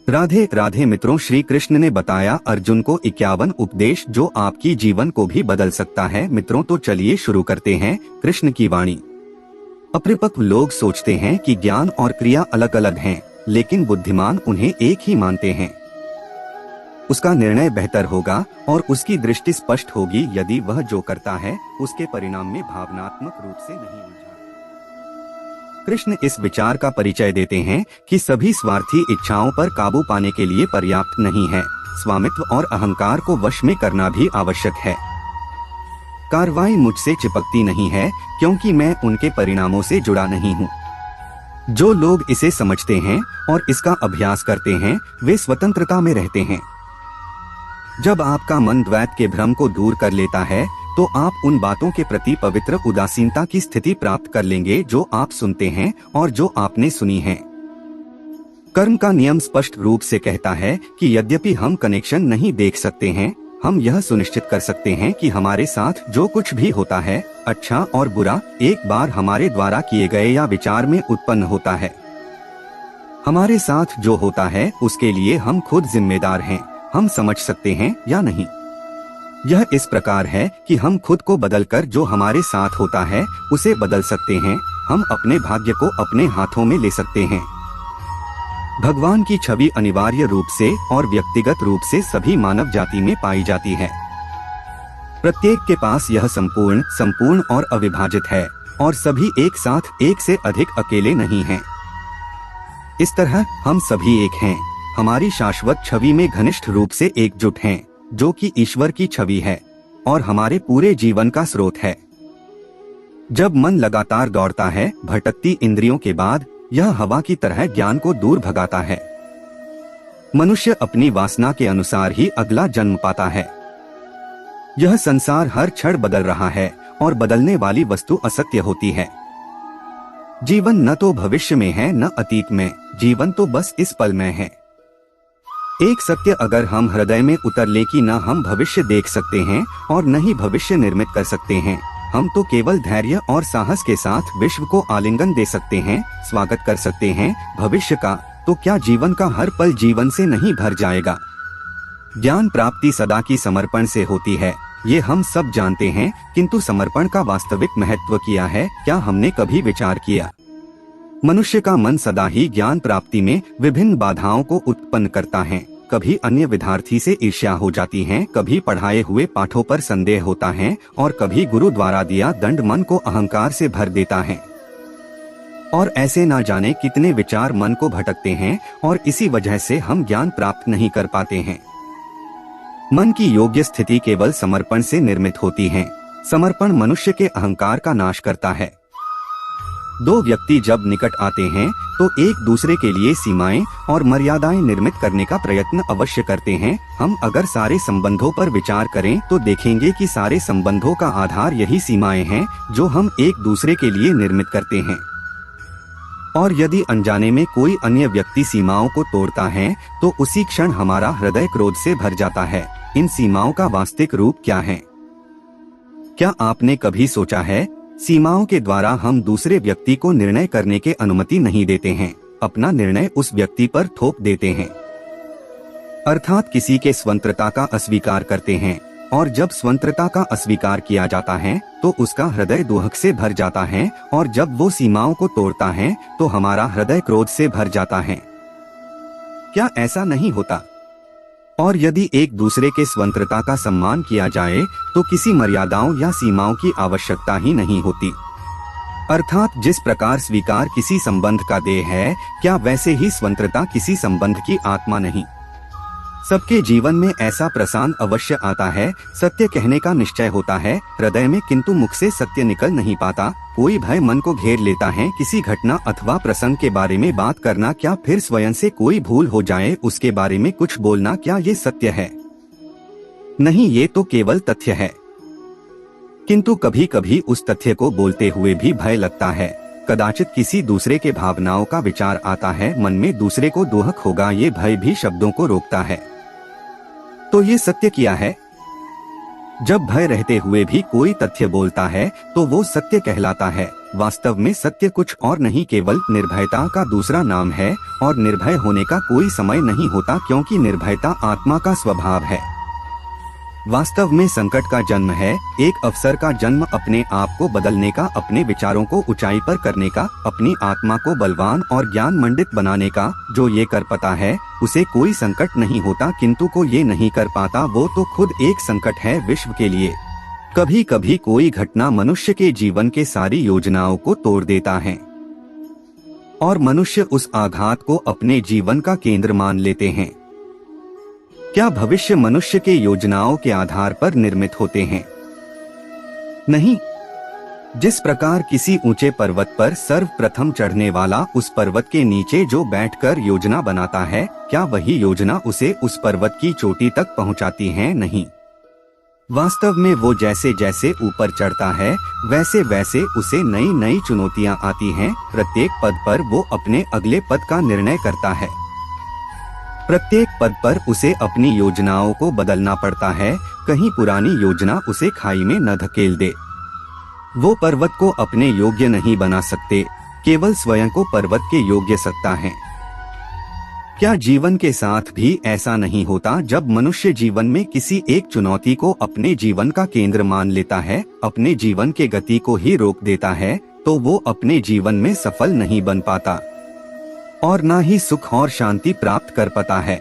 राधे राधे मित्रों, श्री कृष्ण ने बताया अर्जुन को 51 उपदेश जो आपकी जीवन को भी बदल सकता है। मित्रों, तो चलिए शुरू करते हैं कृष्ण की वाणी। अपरिपक्व लोग सोचते हैं कि ज्ञान और क्रिया अलग अलग हैं, लेकिन बुद्धिमान उन्हें एक ही मानते हैं। उसका निर्णय बेहतर होगा और उसकी दृष्टि स्पष्ट होगी यदि वह जो करता है उसके परिणाम में भावनात्मक रूप से नहीं उलझा। कृष्ण इस विचार का परिचय देते हैं कि सभी स्वार्थी इच्छाओं पर काबू पाने के लिए पर्याप्त नहीं है, स्वामित्व और अहंकार को वश में करना भी आवश्यक है। कार्रवाई मुझसे चिपकती नहीं है क्योंकि मैं उनके परिणामों से जुड़ा नहीं हूँ। जो लोग इसे समझते हैं और इसका अभ्यास करते हैं वे स्वतंत्रता में रहते हैं। जब आपका मन द्वैत के भ्रम को दूर कर लेता है तो आप उन बातों के प्रति पवित्र उदासीनता की स्थिति प्राप्त कर लेंगे जो आप सुनते हैं और जो आपने सुनी है। कर्म का नियम स्पष्ट रूप से कहता है कि यद्यपि हम कनेक्शन नहीं देख सकते हैं, हम यह सुनिश्चित कर सकते हैं कि हमारे साथ जो कुछ भी होता है, अच्छा और बुरा, एक बार हमारे द्वारा किए गए या विचार में उत्पन्न होता है। हमारे साथ जो होता है उसके लिए हम खुद जिम्मेदार हैं। हम समझ सकते हैं या नहीं? यह इस प्रकार है कि हम खुद को बदलकर जो हमारे साथ होता है उसे बदल सकते हैं। हम अपने भाग्य को अपने हाथों में ले सकते हैं। भगवान की छवि अनिवार्य रूप से और व्यक्तिगत रूप से सभी मानव जाति में पाई जाती है। प्रत्येक के पास यह संपूर्ण और अविभाजित है और सभी एक साथ एक से अधिक अकेले नहीं हैं। इस तरह हम सभी एक हैं। हमारी शाश्वत छवि में घनिष्ठ रूप से एकजुट हैं, जो कि ईश्वर की छवि है और हमारे पूरे जीवन का स्रोत है। जब मन लगातार दौड़ता है भटकती इंद्रियों के बाद, यह हवा की तरह ज्ञान को दूर भगाता है। मनुष्य अपनी वासना के अनुसार ही अगला जन्म पाता है। यह संसार हर क्षण बदल रहा है और बदलने वाली वस्तु असत्य होती है। जीवन न तो भविष्य में है न अतीत में, जीवन तो बस इस पल में है। एक सत्य अगर हम हृदय में उतर ले कि न हम भविष्य देख सकते हैं और न ही भविष्य निर्मित कर सकते हैं, हम तो केवल धैर्य और साहस के साथ विश्व को आलिंगन दे सकते हैं, स्वागत कर सकते हैं भविष्य का, तो क्या जीवन का हर पल जीवन से नहीं भर जाएगा? ज्ञान प्राप्ति सदा की समर्पण से होती है, ये हम सब जानते हैं, किंतु समर्पण का वास्तविक महत्व क्या है, क्या हमने कभी विचार किया? मनुष्य का मन सदा ही ज्ञान प्राप्ति में विभिन्न बाधाओं को उत्पन्न करता है। कभी अन्य विद्यार्थी से ईर्ष्या हो जाती है, कभी पढ़ाए हुए पाठों पर संदेह होता है और कभी गुरु द्वारा दिया दंड मन को अहंकार से भर देता है। और ऐसे ना जाने कितने विचार मन को भटकते हैं और इसी वजह से हम ज्ञान प्राप्त नहीं कर पाते हैं। मन की योग्य स्थिति केवल समर्पण से निर्मित होती है। समर्पण मनुष्य के अहंकार का नाश करता है। दो व्यक्ति जब निकट आते हैं तो एक दूसरे के लिए सीमाएं और मर्यादाएं निर्मित करने का प्रयत्न अवश्य करते हैं। हम अगर सारे संबंधों पर विचार करें तो देखेंगे कि सारे संबंधों का आधार यही सीमाएं हैं जो हम एक दूसरे के लिए निर्मित करते हैं। और यदि अनजाने में कोई अन्य व्यक्ति सीमाओं को तोड़ता है तो उसी क्षण हमारा हृदय क्रोध से भर जाता है। इन सीमाओं का वास्तविक रूप क्या है? क्या आपने कभी सोचा है? सीमाओं के द्वारा हम दूसरे व्यक्ति को निर्णय करने की अनुमति नहीं देते हैं, अपना निर्णय उस व्यक्ति पर थोप देते हैं। अर्थात किसी के स्वतंत्रता का अस्वीकार करते हैं, और जब स्वतंत्रता का अस्वीकार किया जाता है तो उसका हृदय दुख से भर जाता है, और जब वो सीमाओं को तोड़ता है तो हमारा हृदय क्रोध से भर जाता है। क्या ऐसा नहीं होता? और यदि एक दूसरे के स्वतंत्रता का सम्मान किया जाए तो किसी मर्यादाओं या सीमाओं की आवश्यकता ही नहीं होती। अर्थात जिस प्रकार स्वीकार किसी संबंध का देह है, क्या वैसे ही स्वतंत्रता किसी संबंध की आत्मा नहीं? सबके जीवन में ऐसा प्रसंग अवश्य आता है, सत्य कहने का निश्चय होता है हृदय में, किंतु मुख से सत्य निकल नहीं पाता। कोई भय मन को घेर लेता है, किसी घटना अथवा प्रसंग के बारे में बात करना, क्या फिर स्वयं से कोई भूल हो जाए उसके बारे में कुछ बोलना, क्या ये सत्य है? नहीं, ये तो केवल तथ्य है। किंतु कभी कभी उस तथ्य को बोलते हुए भी भय लगता है। कदाचित किसी दूसरे के भावनाओं का विचार आता है, मन में दूसरे को दुख होगा, ये भय भी शब्दों को रोकता है। तो ये सत्य क्या है? जब भय रहते हुए भी कोई तथ्य बोलता है तो वो सत्य कहलाता है। वास्तव में सत्य कुछ और नहीं केवल निर्भयता का दूसरा नाम है, और निर्भय होने का कोई समय नहीं होता क्योंकि निर्भयता आत्मा का स्वभाव है। वास्तव में संकट का जन्म है, एक अवसर का जन्म अपने आप को बदलने का, अपने विचारों को ऊंचाई पर करने का, अपनी आत्मा को बलवान और ज्ञान मंडित बनाने का। जो ये कर पाता है उसे कोई संकट नहीं होता, किंतु को ये नहीं कर पाता वो तो खुद एक संकट है विश्व के लिए। कभी कभी कोई घटना मनुष्य के जीवन के सारी योजनाओं को तोड़ देता है और मनुष्य उस आघात को अपने जीवन का केंद्र मान लेते हैं। क्या भविष्य मनुष्य के योजनाओं के आधार पर निर्मित होते हैं? नहीं। जिस प्रकार किसी ऊंचे पर्वत पर सर्वप्रथम चढ़ने वाला उस पर्वत के नीचे जो बैठकर योजना बनाता है, क्या वही योजना उसे उस पर्वत की चोटी तक पहुंचाती है? नहीं। वास्तव में वो जैसे जैसे ऊपर चढ़ता है वैसे वैसे उसे नई नई चुनौतियां आती हैं। प्रत्येक पद पर वो अपने अगले पद का निर्णय करता है। प्रत्येक पद पर उसे अपनी योजनाओं को बदलना पड़ता है, कहीं पुरानी योजना उसे खाई में न धकेल दे। वो पर्वत को अपने योग्य नहीं बना सकते, केवल स्वयं को पर्वत के योग्य सकता है। क्या जीवन के साथ भी ऐसा नहीं होता? जब मनुष्य जीवन में किसी एक चुनौती को अपने जीवन का केंद्र मान लेता है, अपने जीवन के गति को ही रोक देता है, तो वो अपने जीवन में सफल नहीं बन पाता और ना ही सुख और शांति प्राप्त कर पाता है।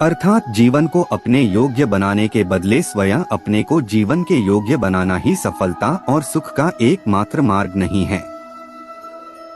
अर्थात जीवन को अपने योग्य बनाने के बदले स्वयं अपने को जीवन के योग्य बनाना ही सफलता और सुख का एकमात्र मार्ग नहीं है।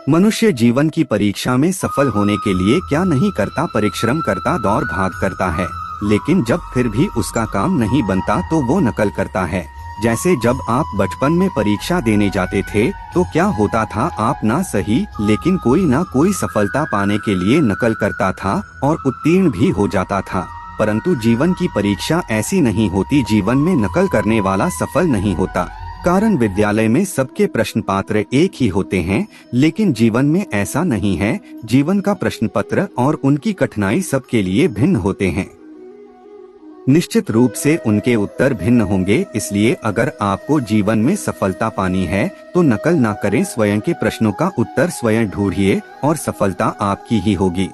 मनुष्य जीवन की परीक्षा में सफल होने के लिए क्या नहीं करता? परिश्रम करता, दौड़ भाग करता है, लेकिन जब फिर भी उसका काम नहीं बनता तो वो नकल करता है। जैसे जब आप बचपन में परीक्षा देने जाते थे तो क्या होता था? आप ना सही लेकिन कोई ना कोई सफलता पाने के लिए नकल करता था और उत्तीर्ण भी हो जाता था। परंतु जीवन की परीक्षा ऐसी नहीं होती, जीवन में नकल करने वाला सफल नहीं होता। कारण विद्यालय में सबके प्रश्न पत्र एक ही होते हैं, लेकिन जीवन में ऐसा नहीं है। जीवन का प्रश्न पत्र और उनकी कठिनाई सबके लिए भिन्न होते हैं। निश्चित रूप से उनके उत्तर भिन्न होंगे। इसलिए अगर आपको जीवन में सफलता पानी है तो नकल ना करें, स्वयं के प्रश्नों का उत्तर स्वयं ढूंढिए और सफलता आपकी ही होगी।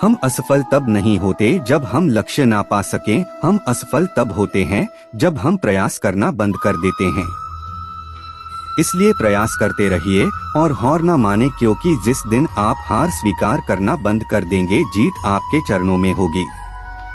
हम असफल तब नहीं होते जब हम लक्ष्य ना पा सकें, हम असफल तब होते हैं जब हम प्रयास करना बंद कर देते हैं। इसलिए प्रयास करते रहिए और हार ना माने, क्योंकि जिस दिन आप हार स्वीकार करना बंद कर देंगे जीत आपके चरणों में होगी।